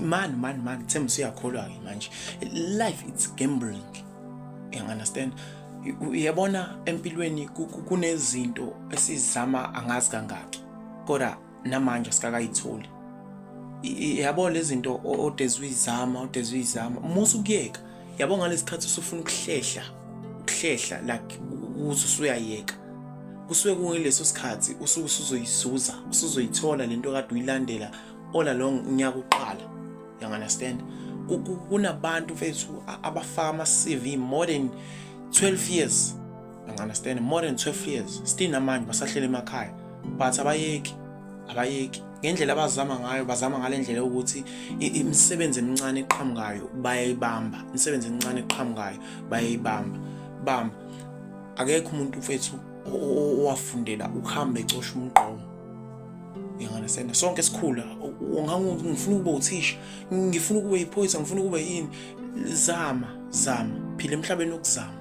Man, themba usuyakholwa manje. Life it's gambling. You understand? Uyabona empilweni kunezinto esizama angazi kangaki. Kodwa namanje sikakayitholi. Yabo lezi zinto odezuyizama, musu kuyeka. Yabo ngalesikhathi usufuna ukuhlehla like usuyayeka. Kusuke kungileso sikhathi usuzoyizuza, usuzoyithola lento kade uyilandela all along unyaka uqala. You understand? Kunabantu mfethu abafaka ama-CV more than 12 years. You understand? More than 12 years. Still namanje basahlela emakhaya. But abayeki. Ngendlela abazama ngayo, bazama ngale ndlela ukuthi imisebenzi emincane eqhamukayo bayayibamba. Imisebenzi emincane eqhamukayo bayayibamba. Akekho umuntu mfethu owafundela ukuhamba ecosha umqondo. You understand? Sonke esikhula ngifuna ukuba uthisha, ngifuna ukuba iphoyisa, ngifuna ukuba yini. Zama phila emhlabeni okuzama.